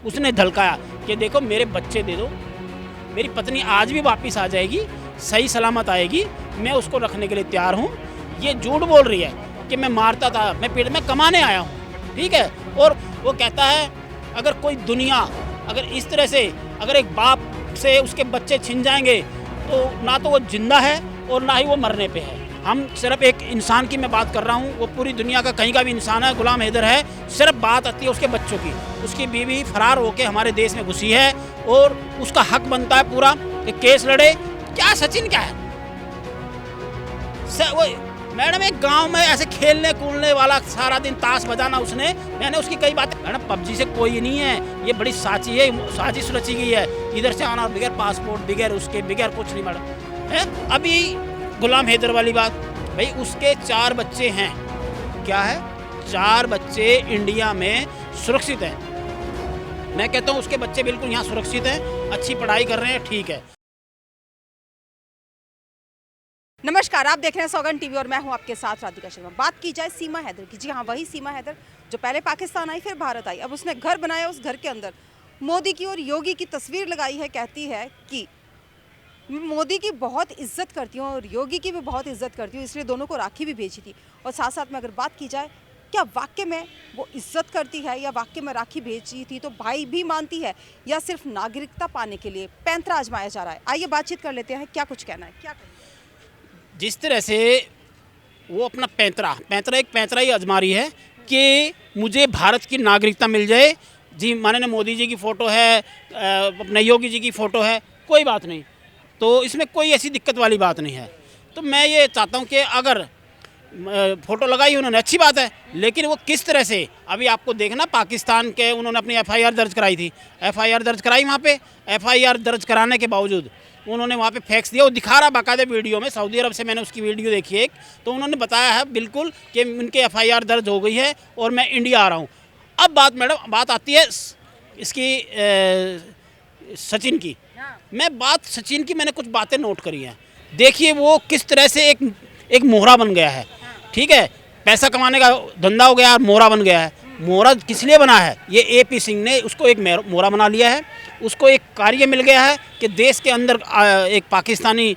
उसने धलकाया कि देखो मेरे बच्चे दे दो, मेरी पत्नी आज भी वापस आ जाएगी, सही सलामत आएगी, मैं उसको रखने के लिए तैयार हूँ। ये झूठ बोल रही है कि मैं मारता था, मैं पेट में कमाने आया हूँ, ठीक है। और वो कहता है अगर कोई दुनिया अगर इस तरह से अगर एक बाप से उसके बच्चे छिन जाएंगे तो ना तो वो जिंदा है और ना ही वो मरने पे है। हम सिर्फ एक इंसान की मैं बात कर रहा हूँ, वो पूरी दुनिया का कहीं का भी इंसान है, गुलाम हैदर है। सिर्फ बात आती है उसके बच्चों की। उसकी बीवी फरार होकर हमारे देश में घुसी है और उसका हक बनता है पूरा कि केस लड़े। क्या सचिन क्या है वो मैडम, एक गांव में ऐसे खेलने कूदने वाला सारा दिन ताश बजाना, उसने मैंने उसकी कई बातें। मैडम पबजी से कोई नहीं है, ये बड़ी साची है, साजिश रची गई है। इधर से आना बगैर पासपोर्ट, बगैर उसके, बगैर कुछ नहीं मैडम है। अभी गुलाम हैदर वाली बात, भाई उसके 4 बच्चे हैं। क्या है? 4 बच्चे इंडिया में सुरक्षित हैं। मैं कहता हूँ उसके बच्चे बिल्कुल यहाँ सुरक्षित हैं, अच्छी पढ़ाई कर रहे हैं, ठीक है। नमस्कार, आप देख रहे हैं सौगन टीवी और मैं हूं आपके साथ राधिका शर्मा। बात की जाए सीमा हैदर की, जी हाँ, वही सीमा हैदर जो पहले पाकिस्तान आई फिर भारत आई। अब उसने घर बनाया, उस घर के अंदर मोदी की और योगी की तस्वीर लगाई है। कहती है कि मोदी की बहुत इज्जत करती हूँ और योगी की भी बहुत इज्जत करती हूँ, इसलिए दोनों को राखी भी भेजी थी। और साथ साथ में अगर बात की जाए क्या वाकई में वो इज्जत करती है या वाकई में राखी भेजी थी तो भाई भी मानती है या सिर्फ नागरिकता पाने के लिए पैंतरा आजमाया जा रहा है। आइए बातचीत कर लेते हैं, क्या कुछ कहना है, क्या कहना है? जिस तरह से वो अपना पैंतरा ही आजमा रही है कि मुझे भारत की नागरिकता मिल जाए। जी माननीय मोदी जी की फ़ोटो है, अपने योगी जी की फ़ोटो है, कोई बात नहीं, तो इसमें कोई ऐसी दिक्कत वाली बात नहीं है। तो मैं ये चाहता हूँ कि अगर फ़ोटो लगाई उन्होंने, अच्छी बात है, लेकिन वो किस तरह से, अभी आपको देखना पाकिस्तान के उन्होंने अपनी FIR दर्ज कराई थी, FIR दर्ज कराई, वहाँ पे FIR दर्ज कराने के बावजूद उन्होंने वहाँ पे फैक्स दिया। वो दिखा रहा बाकायदे वीडियो में, सऊदी अरब से मैंने उसकी वीडियो देखी एक, तो उन्होंने बताया है बिल्कुल कि उनके FIR दर्ज हो गई है और मैं इंडिया आ रहा हूँ। अब बात आती है इसकी सचिन की। मैं बात सचिन की, मैंने कुछ बातें नोट करी हैं। देखिए वो किस तरह से एक मोहरा बन गया है, ठीक है, पैसा कमाने का धंधा हो गया, मोहरा बन गया है। मोहरा किस लिए बना है? ये AP सिंह ने उसको एक मोहरा बना लिया है, उसको एक कार्य मिल गया है कि देश के अंदर एक पाकिस्तानी,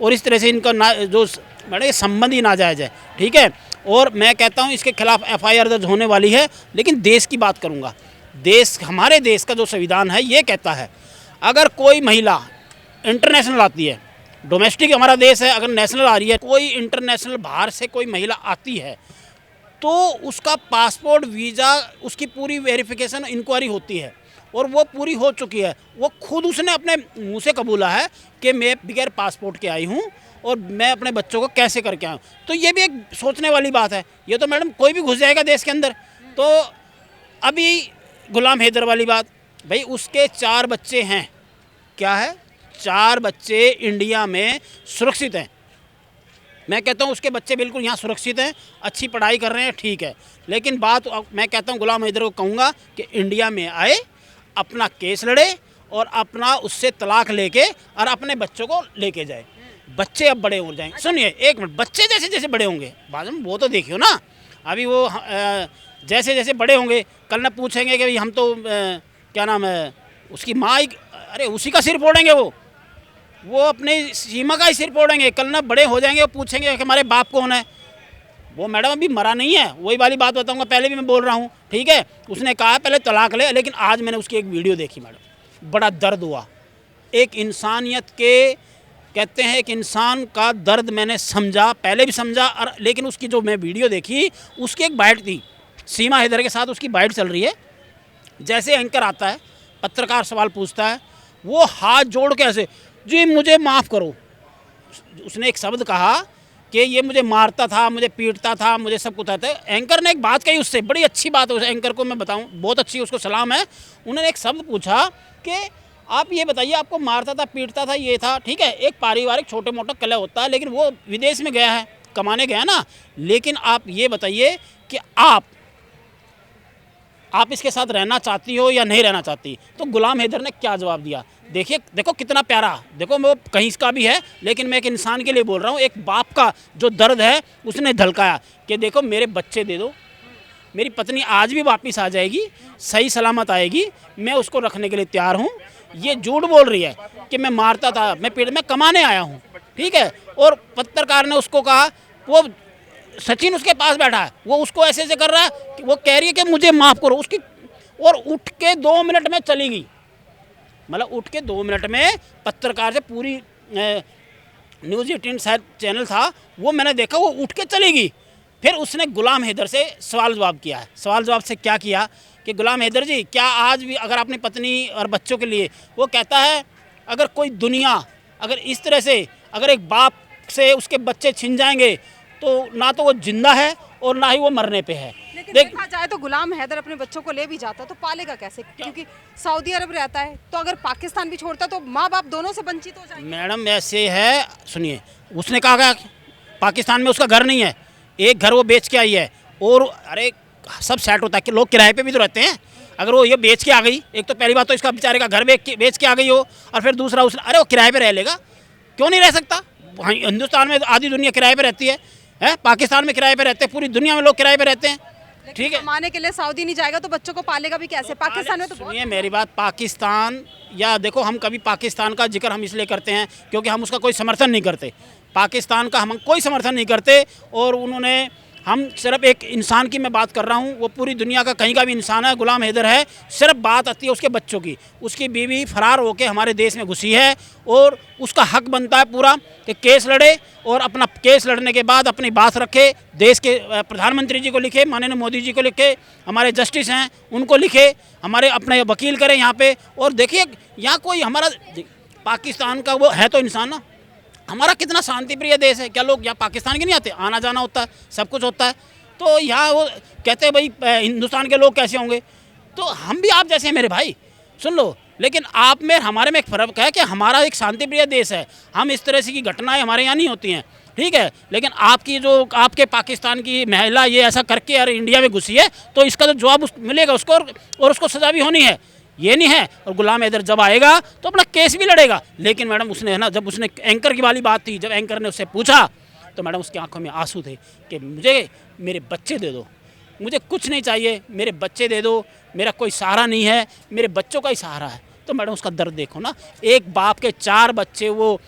और इस तरह से इनका जो बड़े संबंध ही नाजायज़ है, ठीक है। और मैं कहता हूँ इसके खिलाफ FIR दर्ज होने वाली है। लेकिन देश की बात करूँगा, हमारे देश का जो संविधान है ये कहता है अगर कोई महिला इंटरनेशनल आती है, डोमेस्टिक हमारा देश है, अगर नेशनल आ रही है, कोई इंटरनेशनल बाहर से कोई महिला आती है तो उसका पासपोर्ट, वीज़ा, उसकी पूरी वेरिफिकेशन, इंक्वायरी होती है और वो पूरी हो चुकी है। वो खुद उसने अपने मुंह से कबूला है कि मैं बगैर पासपोर्ट के आई हूँ और मैं अपने बच्चों को कैसे करके आऊँ। तो ये भी एक सोचने वाली बात है। ये तो मैडम कोई भी घुस जाएगा देश के अंदर। तो अभी गुलाम हैदर वाली बात, भाई उसके 4 बच्चे हैं। क्या है? 4 बच्चे इंडिया में सुरक्षित हैं। मैं कहता हूँ उसके बच्चे बिल्कुल यहाँ सुरक्षित हैं, अच्छी पढ़ाई कर रहे हैं, ठीक है। लेकिन बात मैं कहता हूँ गुलाम हैदर को कहूँगा कि इंडिया में आए, अपना केस लड़े और अपना उससे तलाक लेके और अपने बच्चों को लेके जाए। बच्चे अब बड़े हो जाएंगे। सुनिए एक मिनट, बच्चे जैसे जैसे बड़े होंगे बाद में, वो तो देखियो ना, अभी वो जैसे जैसे बड़े होंगे कल न पूछेंगे कि भाई हम तो क्या नाम है उसकी माँ, अरे उसी का सिर फोड़ेंगे वो अपने सीमा का ही सिर फोड़ेंगे। कल ना बड़े हो जाएंगे, वो पूछेंगे कि हमारे बाप कौन है। वो मैडम अभी मरा नहीं है, वही वाली बात बताऊंगा, पहले भी मैं बोल रहा हूँ, ठीक है। उसने कहा पहले तलाक ले, लेकिन आज मैंने उसकी एक वीडियो देखी मैडम, बड़ा दर्द हुआ। एक इंसानियत के कहते हैं, एक इंसान का दर्द मैंने समझा, पहले भी समझा, और लेकिन उसकी जो मैं वीडियो देखी उसकी एक बाइट थी, सीमा हैदर के साथ उसकी बाइट चल रही है। जैसे एंकर आता है, पत्रकार सवाल पूछता है, वो हाथ जोड़ के ऐसे, जी मुझे माफ़ करो। उसने एक शब्द कहा कि ये मुझे मारता था, मुझे पीटता था, मुझे सब कुछ था। एंकर ने एक बात कही उससे, बड़ी अच्छी बात है, उस एंकर को मैं बताऊं, बहुत अच्छी, उसको सलाम है। उन्होंने एक शब्द पूछा कि आप ये बताइए, आपको मारता था, पीटता था, ये था, ठीक है, एक पारिवारिक छोटे मोटा कलह होता है, लेकिन वो विदेश में गया है, कमाने गया ना। लेकिन आप ये बताइए कि आप इसके साथ रहना चाहती हो या नहीं रहना चाहती। तो गुलाम हैदर ने क्या जवाब दिया, देखिए, देखो कितना प्यारा, देखो वो कहीं का भी है, लेकिन मैं एक इंसान के लिए बोल रहा हूँ, एक बाप का जो दर्द है उसने धलकाया कि देखो मेरे बच्चे दे दो, मेरी पत्नी आज भी वापस आ जाएगी, सही सलामत आएगी, मैं उसको रखने के लिए तैयार हूँ। ये झूठ बोल रही है कि मैं मारता था, मैं पेट में कमाने आया हूँ, ठीक है। और पत्रकार ने उसको कहा, वो सचिन उसके पास बैठा है, वो उसको ऐसे ऐसे कर रहा है कि वो कह रही है कि मुझे माफ़ करो उसकी, और उठ के 2 मिनट में चली गई। मतलब उठ के 2 मिनट में पत्रकार से पूरी न्यूज़ 18 शायद चैनल था, वो मैंने देखा, वो उठ के चली गई। फिर उसने गुलाम हैदर से सवाल जवाब किया है। सवाल जवाब से क्या किया कि गुलाम हैदर जी, क्या आज भी अगर अपनी पत्नी और बच्चों के लिए, वो कहता है अगर कोई दुनिया अगर इस तरह से अगर एक बाप से उसके बच्चे छिन जाएंगे तो ना तो वो जिंदा है और ना ही वो मरने पे है। लेकिन देखा जाए तो गुलाम हैदर अपने बच्चों को ले भी जाता तो पालेगा कैसे, क्योंकि सऊदी अरब रहता है, तो अगर पाकिस्तान भी छोड़ता तो माँ बाप दोनों से वंचित हो जाएंगे। मैडम ऐसे है, सुनिए, उसने कहा पाकिस्तान में उसका घर नहीं है, एक घर वो बेच के आई है, और अरे सब सेट होता है कि लोग किराए पे भी तो रहते हैं। अगर वो ये बेच के आ गई, एक तो पहली बात तो इसका बेचारे का घर बेच के आ गई हो, और फिर दूसरा उसने, अरे वो किराए पे रह लेगा, क्यों नहीं रह सकता। हिंदुस्तान में आधी दुनिया किराए पे रहती है, पाकिस्तान में किराए पे रहते हैं, पूरी दुनिया में लोग किराए पे रहते हैं, ठीक है। कमाने के लिए सऊदी नहीं जाएगा तो बच्चों को पालेगा भी कैसे? पाकिस्तान में तो सुनिए मेरी बात, पाकिस्तान, या देखो हम कभी पाकिस्तान का जिक्र हम इसलिए करते हैं क्योंकि हम उसका कोई समर्थन नहीं करते, पाकिस्तान का हम कोई समर्थन नहीं करते। और उन्होंने, हम सिर्फ एक इंसान की मैं बात कर रहा हूँ, वो पूरी दुनिया का कहीं का भी इंसान है, गुलाम हैदर है, सिर्फ बात आती है उसके बच्चों की। उसकी बीवी फरार होकर हमारे देश में घुसी है, और उसका हक बनता है पूरा कि केस लड़े, और अपना केस लड़ने के बाद अपनी बात रखे, देश के प्रधानमंत्री जी को लिखे, माननीय मोदी जी को लिखे, हमारे जस्टिस हैं उनको लिखे, हमारे अपने वकील करें यहाँ पे। और देखिए यहाँ कोई हमारा पाकिस्तान का वो है तो इंसान ना, हमारा कितना शांति प्रिय देश है, क्या लोग यहाँ पाकिस्तान के नहीं आते, आना जाना होता है, सब कुछ होता है। तो यहाँ वो कहते हैं भाई हिंदुस्तान के लोग कैसे होंगे, तो हम भी आप जैसे हैं मेरे भाई, सुन लो। लेकिन आप में हमारे में एक फ़र्क है कि हमारा एक शांति प्रिय देश है, हम इस तरह से की घटनाएं हमारे यहाँ नहीं होती हैं, ठीक है। लेकिन आपकी जो आपके पाकिस्तान की महिला ये ऐसा करके यार इंडिया में घुसी है, तो इसका तो जवाब मिलेगा उसको, और उसको सज़ा भी होनी है, ये नहीं है। और गुलाम हैदर जब आएगा तो अपना केस भी लड़ेगा। लेकिन मैडम उसने, है ना, जब उसने एंकर की वाली बात थी, जब एंकर ने उससे पूछा तो मैडम उसकी आंखों में आंसू थे कि मुझे मेरे बच्चे दे दो, मुझे कुछ नहीं चाहिए, मेरे बच्चे दे दो, मेरा कोई सहारा नहीं है, मेरे बच्चों का ही सहारा है। तो मैडम उसका दर्द देखो ना, एक बाप के 4 बच्चे वो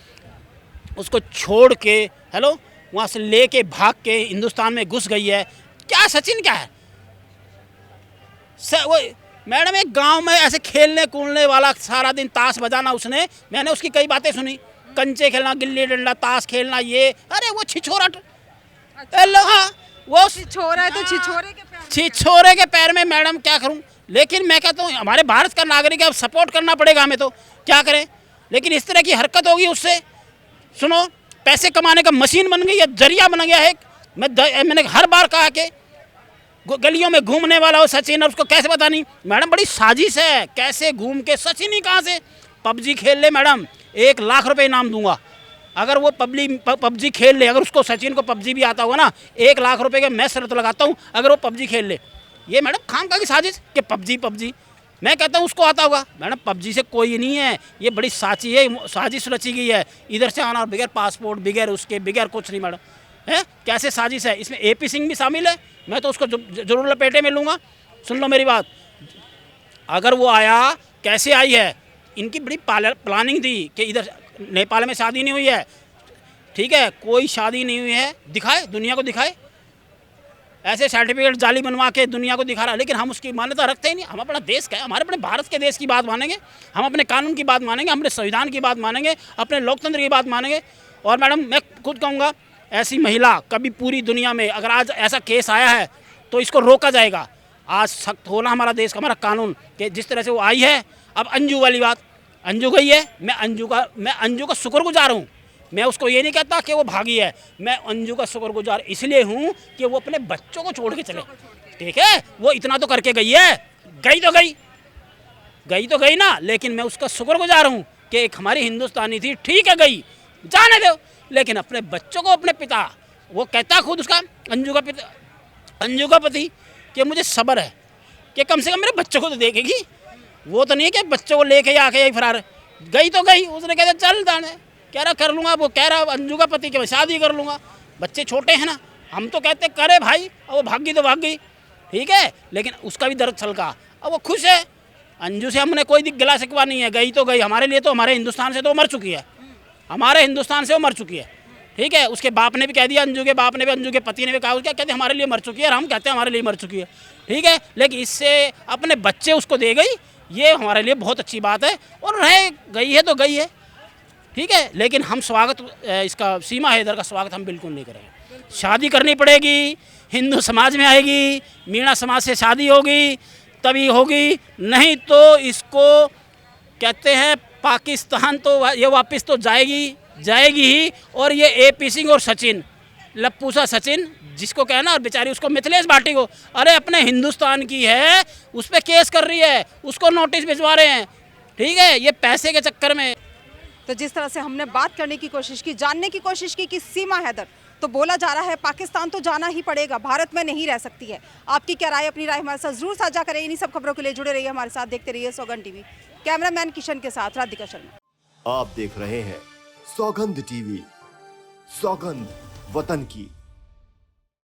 उसको छोड़ के, हेलो, वहाँ से ले के भाग के हिंदुस्तान में घुस गई है। क्या सचिन क्या है वो मैडम, एक गांव में ऐसे खेलने कूदने वाला, सारा दिन ताश बजाना उसने, मैंने उसकी कई बातें सुनी, कंचे खेलना, गिल्ली डंडा, ताश खेलना, ये अरे वो छिछोरा, हाँ वो छिछोरा है तो छिछोरे के पैर में मैडम क्या करूं। लेकिन मैं कहता हूँ हमारे भारत का नागरिक है, अब सपोर्ट करना पड़ेगा हमें, तो क्या करें। लेकिन इस तरह की हरकत होगी उससे, सुनो, पैसे कमाने का मशीन बन गई है, जरिया बन गया है। मैंने हर बार कहा कि गलियों में घूमने वाला हो सचिन, उसको कैसे पता नहीं। मैडम बड़ी साजिश है, कैसे घूम के सचिन ही कहाँ से पबजी खेल ले। मैडम 1 लाख रुपए इनाम दूंगा अगर वो पबजी खेल ले, अगर उसको सचिन को पबजी भी आता होगा ना, 1 लाख रुपए का मैं शर्त लगाता हूँ अगर वो पबजी खेल ले। ये मैडम खामखा की साजिश कि पबजी, मैं कहता हूँ उसको आता होगा। मैडम पबजी से कोई नहीं है, ये बड़ी साची है, साजिश रची गई है, इधर से आना, बगैर पासपोर्ट, बगैर उसके, बगैर कुछ नहीं मैडम, है कैसे साजिश है। इसमें AP सिंह भी शामिल है, मैं तो उसको जरूर लपेटे में लूँगा। सुन लो मेरी बात, अगर वो आया, कैसे आई है, इनकी बड़ी प्लानिंग थी कि इधर नेपाल में शादी नहीं हुई है, ठीक है, कोई शादी नहीं हुई है, दिखाए, दुनिया को दिखाए, ऐसे सर्टिफिकेट जाली बनवा के दुनिया को दिखा रहा है। लेकिन हम उसकी मान्यता रखते ही नहीं। हम अपना देश का है, हमारे अपने भारत के देश की बात मानेंगे, हम अपने कानून की बात मानेंगे, अपने संविधान की बात मानेंगे, अपने लोकतंत्र की बात मानेंगे। और मैडम मैं खुद कहूँगा, ऐसी महिला कभी पूरी दुनिया में, अगर आज ऐसा केस आया है तो इसको रोका जाएगा। आज सख्त होना हमारा देश का, हमारा कानून, कि जिस तरह से वो आई है। अब अंजू वाली बात, अंजू गई है, मैं अंजू का शुक्रगुजार हूँ। मैं उसको ये नहीं कहता कि वो भागी है, मैं अंजू का शुक्रगुजार इसलिए हूँ कि वो अपने बच्चों को छोड़ के चले, ठीक है। वो इतना तो करके गई है, गई तो गई ना, लेकिन मैं उसका शुक्रगुजार हूँ कि एक हमारी हिंदुस्तानी थी, ठीक है गई, जाने दो। लेकिन अपने बच्चों को, अपने पिता, वो कहता खुद उसका अंजू का पति कि मुझे सब्र है कि कम से कम मेरे बच्चों को तो देखेगी। वो तो नहीं है कि बच्चों को लेके आके यही फरार, गई तो गई। उसने कहते चल जाने, कह रहा कर लूँगा, वो कह रहा अंजू का पति कि मैं शादी कर लूँगा, बच्चे छोटे हैं ना। हम तो कहते करे भाई, और वो भाग गई तो भाग गई। ठीक है, लेकिन उसका भी दर्द छलका, अब वो खुश है। अंजू से हमने कोई गिला शिकवा नहीं है, गई तो गई, हमारे लिए तो, हमारे हिंदुस्तान से तो मर चुकी है, हमारे हिंदुस्तान से वो मर चुकी है। ठीक है, उसके बाप ने भी कह दिया, अंजू के बाप ने भी, अंजू के पति ने भी कहा, क्या कहते हैं हमारे लिए मर चुकी है, और हम कहते हैं हमारे लिए मर चुकी है। ठीक है, लेकिन इससे अपने बच्चे उसको दे गई, ये हमारे लिए बहुत अच्छी बात है, और रह गई है तो गई है। ठीक है, लेकिन हम स्वागत इसका, सीमा हैदर का स्वागत हम बिल्कुल नहीं करेंगे। शादी करनी पड़ेगी, हिंदू समाज में आएगी, मीणा समाज से शादी होगी तभी होगी, नहीं तो इसको कहते हैं पाकिस्तान तो ये वापस तो जाएगी ही। और ये AP सिंह और सचिन, लप्पूसा सचिन जिसको कहना, और बेचारी उसको मिथिलेश भाटी को, अरे अपने हिंदुस्तान की है, उस पर केस कर रही है, उसको नोटिस भिजवा रहे हैं। ठीक है, ये पैसे के चक्कर में। तो जिस तरह से हमने बात करने की कोशिश की, जानने की कोशिश की कि सीमा हैदर, तो बोला जा रहा है पाकिस्तान तो जाना ही पड़ेगा, भारत में नहीं रह सकती है। आपकी क्या राय, अपनी राय हमारे साथ जरूर साझा करें। इन्हीं सब खबरों के लिए जुड़े रहिए हमारे साथ, देखते रहिए सौगंध टीवी। कैमरामैन किशन के साथ राधिका शर्मा। आप देख रहे हैं सौगंध टीवी, सौगंध वतन की।